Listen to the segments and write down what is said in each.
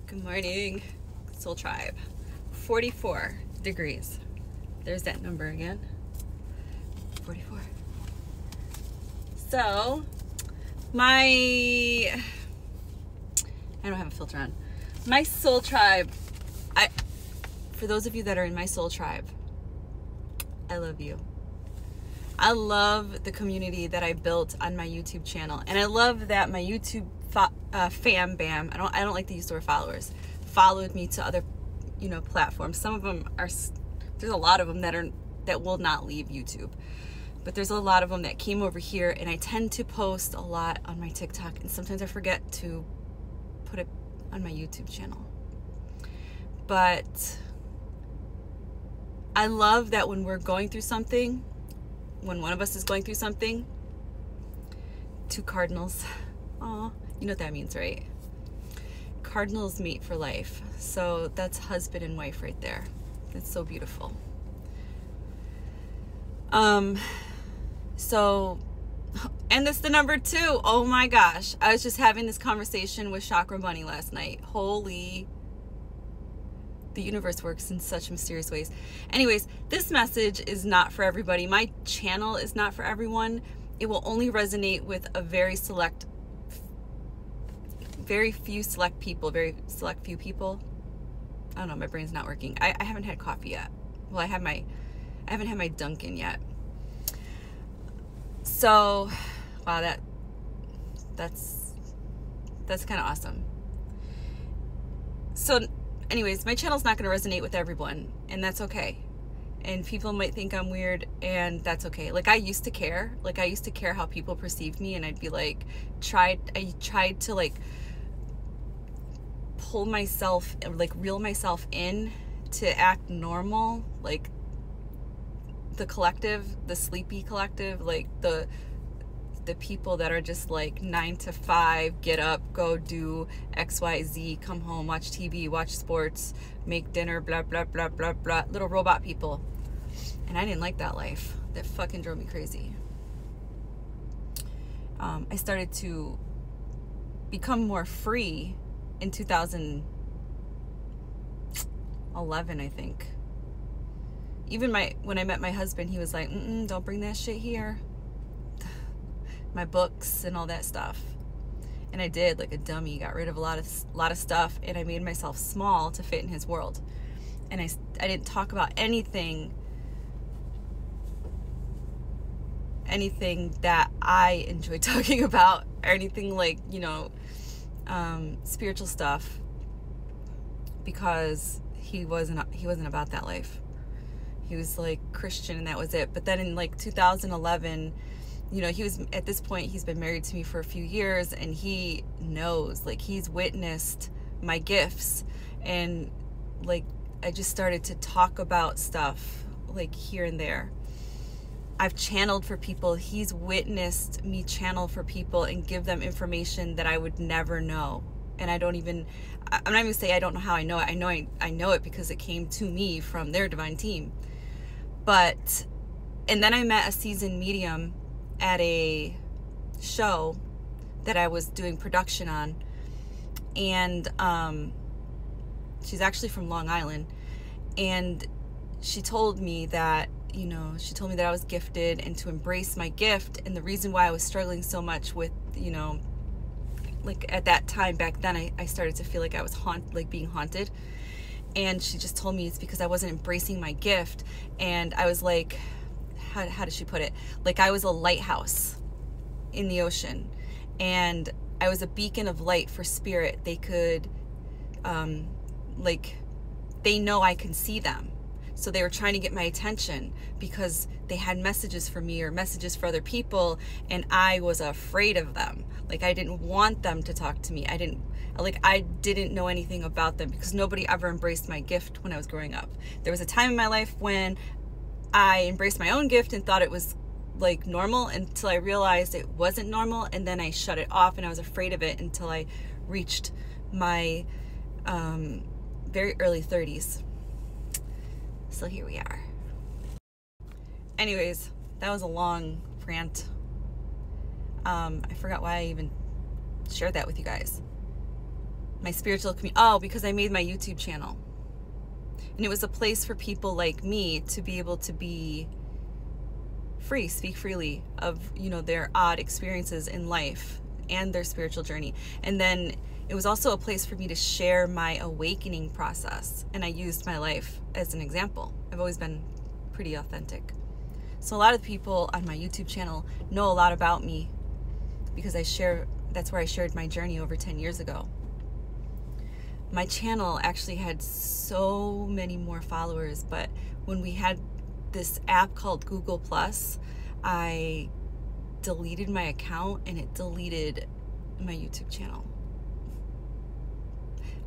Good morning, Soul Tribe. 44 degrees. There's that number again. 44. So, I don't have a filter on. My Soul Tribe, for those of you that are in my Soul Tribe, I love you. I love the community that I built on my YouTube channel. And I love that my YouTube fam bam, I don't like to use the word followers, followed me to other, platforms. Some of them are, there's a lot of them that will not leave YouTube. But there's a lot of them that came over here, and I tend to post a lot on my TikTok, and sometimes I forget to put it on my YouTube channel. But I love that when we're going through something, when one of us is going through something, two cardinals, aw, you know what that means, right? Cardinals meet for life. So that's husband and wife right there. That's so beautiful. So, and this is the number 2. Oh my gosh. I was just having this conversation with Chakra Bunny last night. Holy, the universe works in such mysterious ways. Anyways, this message is not for everybody. My channel is not for everyone. It will only resonate with a very few people. I don't know, my brain's not working. I haven't had coffee yet. Well, I haven't had my Dunkin' yet. So, wow, that's kind of awesome. So, anyways, my channel's not going to resonate with everyone, and that's okay. And people might think I'm weird, and that's okay. Like, I used to care. Like, I used to care how people perceived me, and I'd be like, I tried to, like, pull myself, like, reel myself in to act normal. Like, the collective, the sleepy collective, like, the people that are just like 9 to 5, get up, go do XYZ, come home, watch TV, watch sports, make dinner, blah, blah, blah, blah, blah, little robot people. And I didn't like that life. That fucking drove me crazy. I started to become more free in 2011, I think. Even when I met my husband, he was like, don't bring that shit here. My books and all that stuff. And I did, like a dummy, got rid of a lot of stuff, and I made myself small to fit in his world. And I didn't talk about anything that I enjoy talking about, or anything like, spiritual stuff, because he wasn't about that life. He was like Christian, and that was it. But then in like 2011, he was, at this point, he's been married to me for a few years, and he knows, like, he's witnessed my gifts. And like, I just started to talk about stuff like here and there. I've channeled for people. He's witnessed me channel for people and give them information that I would never know. And I'm not even gonna say I don't know how I know it. I know it because it came to me from their divine team. And then I met a seasoned medium at a show that I was doing production on. And she's actually from Long Island. And she told me that, I was gifted, and to embrace my gift. And the reason why I was struggling so much with, like at that time back then, I started to feel like I was being haunted. And she just told me it's because I wasn't embracing my gift. And I was like, how does she put it? Like, I was a lighthouse in the ocean, and I was a beacon of light for spirit. They could, they know I can see them. So they were trying to get my attention because they had messages for me or messages for other people, and I was afraid of them. Like, I didn't want them to talk to me. I didn't know anything about them because nobody ever embraced my gift when I was growing up. There was a time in my life when I embraced my own gift and thought it was like normal, until I realized it wasn't normal, and then I shut it off, and I was afraid of it until I reached my very early 30s. So here we are. Anyways, that was a long rant. I forgot why I even shared that with you guys. my spiritual community. Oh, because I made my YouTube channel. And it was a place for people like me to be able to be free, speak freely of, you know, their odd experiences in life and their spiritual journey. And then it was also a place for me to share my awakening process. And I used my life as an example. I've always been pretty authentic. So a lot of people on my YouTube channel know a lot about me because that's where I shared my journey over 10 years ago. My channel actually had so many more followers, but when we had this app called Google Plus, I deleted my account and it deleted my YouTube channel.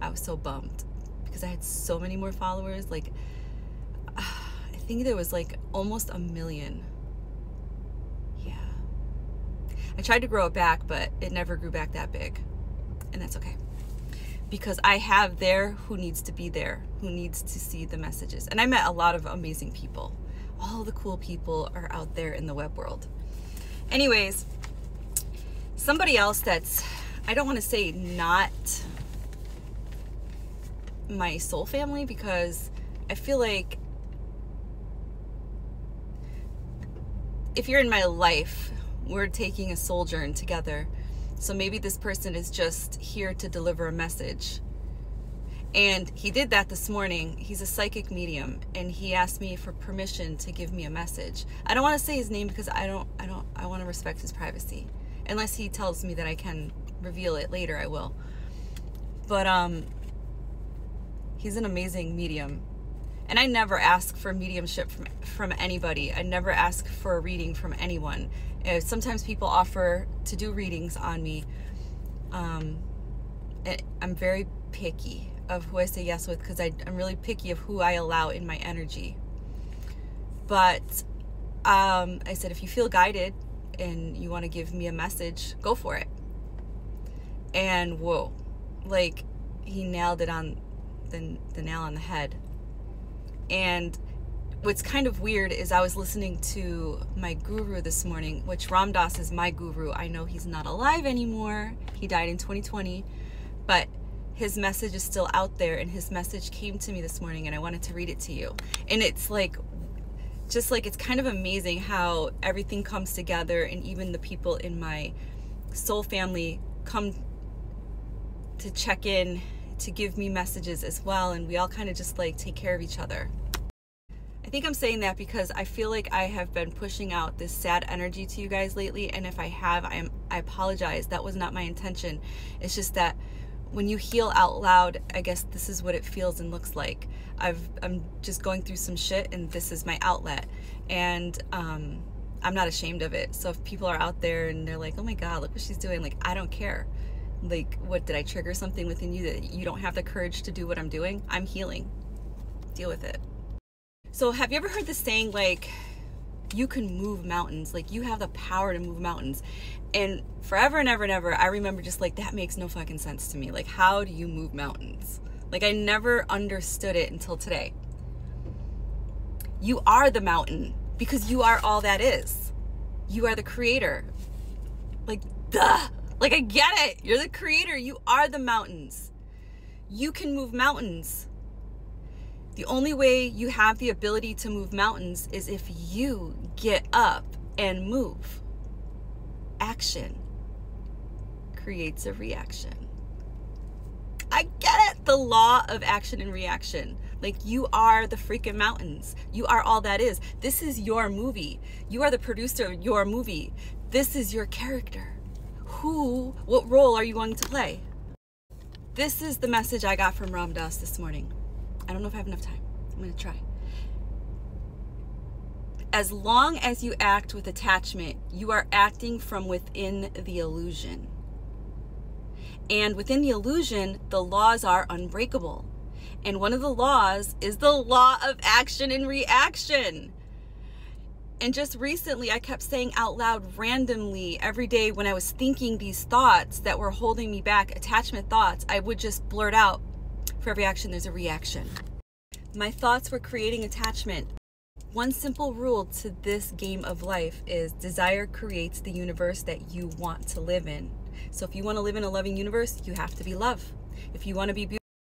I was so bummed because I had so many more followers. Like, I think there was like almost 1 million. Yeah. I tried to grow it back, but it never grew back that big. And that's okay. Because I have there who needs to be there, who needs to see the messages. And I met a lot of amazing people. All the cool people are out there in the web world. Anyways, somebody else that's, I don't want to say not my soul family, because I feel like if you're in my life, we're taking a soul journey together. So maybe this person is just here to deliver a message. And he did that this morning. He's a psychic medium, and he asked me for permission to give me a message. I don't want to say his name because I want to respect his privacy. Unless he tells me that I can reveal it later, I will. But he's an amazing medium. And I never ask for mediumship from anybody. I never ask for a reading from anyone. Sometimes people offer to do readings on me. I'm very picky of who I say yes with, because I'm really picky of who I allow in my energy. But I said, if you feel guided and you want to give me a message, go for it. And whoa, like he nailed it on the nail on the head. And what's kind of weird is I was listening to my guru this morning, which Ram Dass is my guru. I know he's not alive anymore. He died in 2020, but his message is still out there, and his message came to me this morning, and I wanted to read it to you. And it's like, just like, it's kind of amazing how everything comes together, and even the people in my soul family come to check in, to give me messages as well, and we all kind of just like take care of each other. I think I'm saying that because I feel like I have been pushing out this sad energy to you guys lately, and if I have, I apologize. That was not my intention. It's just that when you heal out loud, I guess this is what it feels and looks like. I'm just going through some shit, and this is my outlet, and I'm not ashamed of it. So if people are out there and they're like, oh my God, look what she's doing, like, I don't care. Like, what, did I trigger something within you that you don't have the courage to do what I'm doing? I'm healing. Deal with it. So have you ever heard the saying, like, you can move mountains, like you have the power to move mountains? And forever and ever and ever, I remember just like, that makes no fucking sense to me. Like, how do you move mountains? Like, I never understood it until today. You are the mountain because you are all that is. You are the creator. Like, duh. Like, I get it. You're the creator. You are the mountains. You can move mountains. The only way you have the ability to move mountains is if you get up and move. Action creates a reaction. I get it. The law of action and reaction. Like, you are the freaking mountains. You are all that is. This is your movie. You are the producer of your movie. This is your character. What role are you going to play? This is the message I got from Ram Dass this morning. I don't know if I have enough time. I'm going to try. As long as you act with attachment, you are acting from within the illusion. And within the illusion, the laws are unbreakable. And one of the laws is the law of action and reaction. And just recently, I kept saying out loud randomly every day when I was thinking these thoughts that were holding me back, attachment thoughts, I would just blurt out, for every action, there's a reaction. My thoughts were creating attachment. One simple rule to this game of life is desire creates the universe that you want to live in. So if you want to live in a loving universe, you have to be love. If you want to be